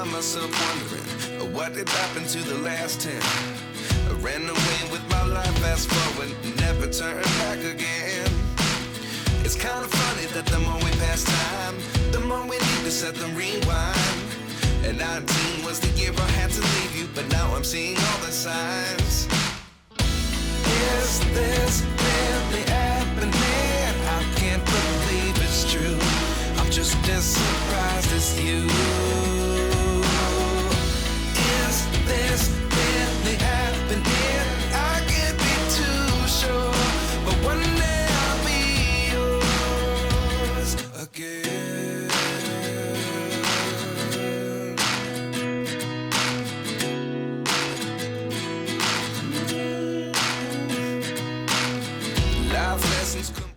find myself wondering what did happen to the last 10. I ran away with my life, fast forward, never turn back again. It's kind of funny that the more we pass time, the more we need to set the rewind. And 19 was the year I had to leave you, but now I'm seeing all the signs. Is this really happening? I can't believe it's true. I'm just as surprised as you. Is this really happening? I can't be too sure, but one day I'll be yours again. Life lessons come